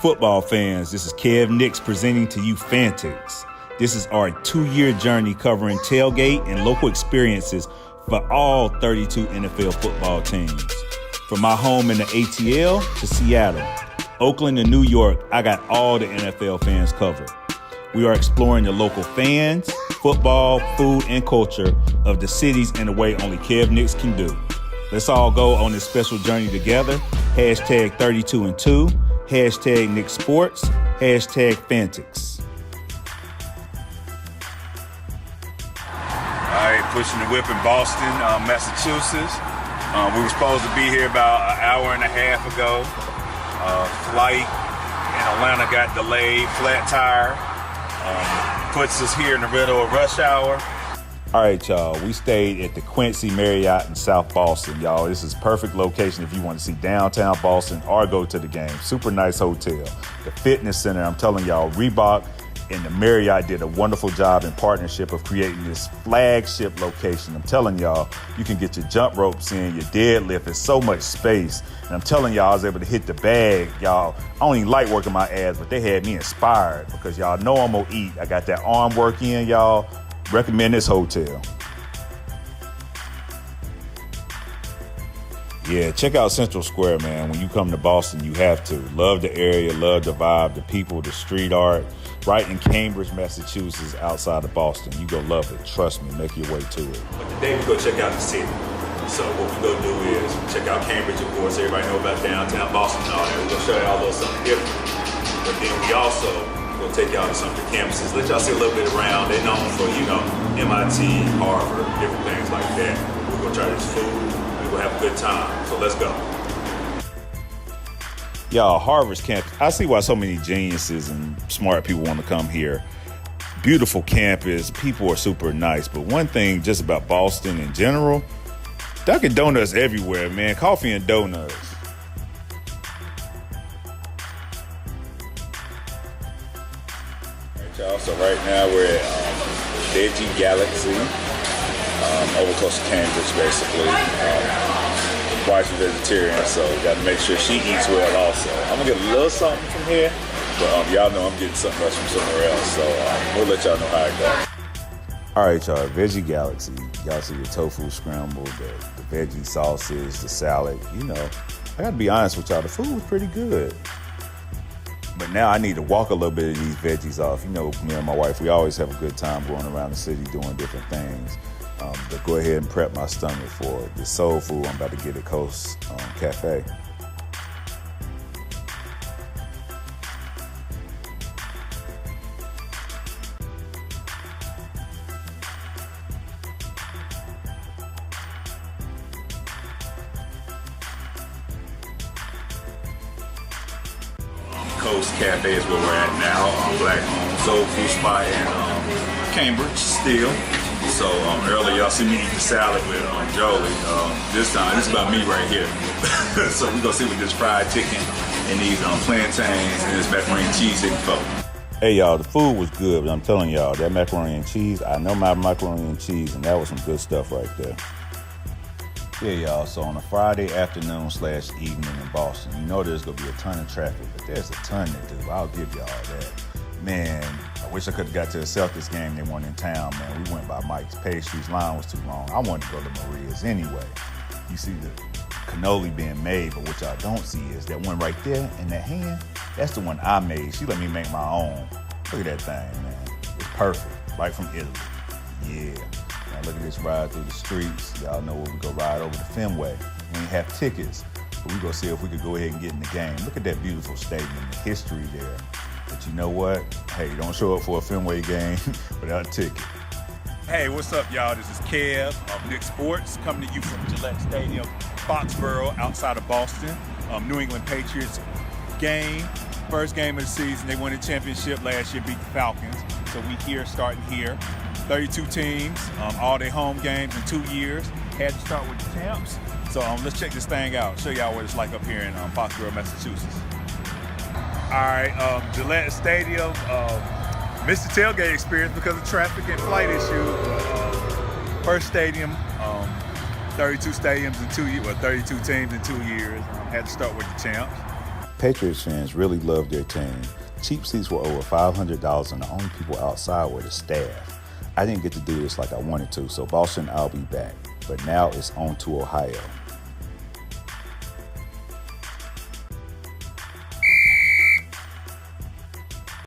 Football fans, this is Kev Nix presenting to you FANTICS. This is our 2-year journey covering tailgate and local experiences for all 32 NFL football teams. From my home in the ATL to Seattle, Oakland and New York, I got all the NFL fans covered. We are exploring the local fans, football, food, and culture of the cities in a way only Kev Nix can do. Let's all go on this special journey together. Hashtag 32&2, hashtag Nix Sports, hashtag FANTICS. All right, pushing the whip in Boston, Massachusetts. We were supposed to be here about an hour and a half ago. Flight in Atlanta got delayed, flat tire. Puts us here in the middle of rush hour. All right, y'all, we stayed at the Quincy Marriott in South Boston, y'all. This is perfect location if you want to see downtown Boston or go to the game. Super nice hotel. The fitness center, I'm telling y'all, Reebok and the Marriott did a wonderful job in partnership of creating this flagship location. I'm telling y'all, you can get your jump ropes in, your deadlift. It's so much space. And I'm telling y'all, I was able to hit the bag, y'all. I don't even like working my abs, but they had me inspired because y'all know I'm gonna eat. I got that arm work in, y'all. Recommend this hotel. Yeah, check out Central Square, man. When you come to Boston, you have to. Love the area, love the vibe, the people, the street art. Right in Cambridge, Massachusetts, outside of Boston. You go love it. Trust me, make your way to it. But today we go check out the city. So what we go do is check out Cambridge, of course. Everybody know about downtown Boston and all that. We're gonna show y'all a little something different. But then we also gonna take y'all to some of the campuses. Let y'all see a little bit around. They're known for, MIT, Harvard, different things like that. We're gonna try this food. We're gonna have a good time. So let's go. Y'all, Harvard's campus, I see why so many geniuses and smart people want to come here. Beautiful campus, people are super nice. But one thing just about Boston in general, Dunkin' Donuts everywhere, man. Coffee and donuts. All right, y'all, so right now we're at Veggie Galaxy, over close to Cambridge, basically. Wife's a vegetarian, so got to make sure she eats well also. I'm going to get a little something from here, but y'all know I'm getting something else from somewhere else, so we'll let y'all know how it goes. All right, y'all, Veggie Galaxy. Y'all see the tofu scramble, the veggie sauces, the salad. I got to be honest with y'all, the food was pretty good. But now I need to walk a little bit of these veggies off. Me and my wife, we always have a good time going around the city doing different things. But go ahead and prep my stomach for the soul food I'm about to get at Coast Cafe. Coast Cafe is where we're at now. Black owned soul food spot in Cambridge still. So earlier y'all see me eat the salad with Jolie. This time, this is about me right here. So we're gonna see what this fried chicken and these plantains and this macaroni and cheese hitting for. Hey y'all, the food was good, but I'm telling y'all, that macaroni and cheese, I know my macaroni and cheese, and that was some good stuff right there. Yeah, y'all, so on a Friday afternoon/evening in Boston, there's gonna be a ton of traffic, but there's a ton to do. I'll give y'all that. Man, I wish I could have got to the Celtics game. They weren't in town, man. We went by Mike's Pastries. Line was too long. I wanted to go to Maria's anyway. You see the cannoli being made, but what y'all don't see is that one right there in that hand, that's the one I made. She let me make my own. Look at that thing, man. It's perfect, right from Italy. Yeah. Now look at this ride through the streets. Y'all know where we go ride over the Fenway. We ain't have tickets, but we go see if we could go ahead and get in the game. Look at that beautiful stadium, the history there. But you know what? Hey, don't show up for a Fenway game without a ticket. Hey, what's up, y'all? This is Kev of Nix Sports coming to you from Gillette Stadium, Foxborough, outside of Boston. New England Patriots game, first game of the season. They won the championship last year, beat the Falcons. So we here, starting here. 32 teams, all their home games in 2 years. Had to start with the champs. So let's check this thing out. Show y'all what it's like up here in Foxborough, Massachusetts. All right, Gillette Stadium, missed the tailgate experience because of traffic and flight issues. First stadium, 32 stadiums in 2 years, 32 teams in 2 years. Had to start with the champs. Patriots fans really loved their team. Cheap seats were over $500 and the only people outside were the staff. I didn't get to do this like I wanted to, so Boston, I'll be back. But now it's on to Ohio.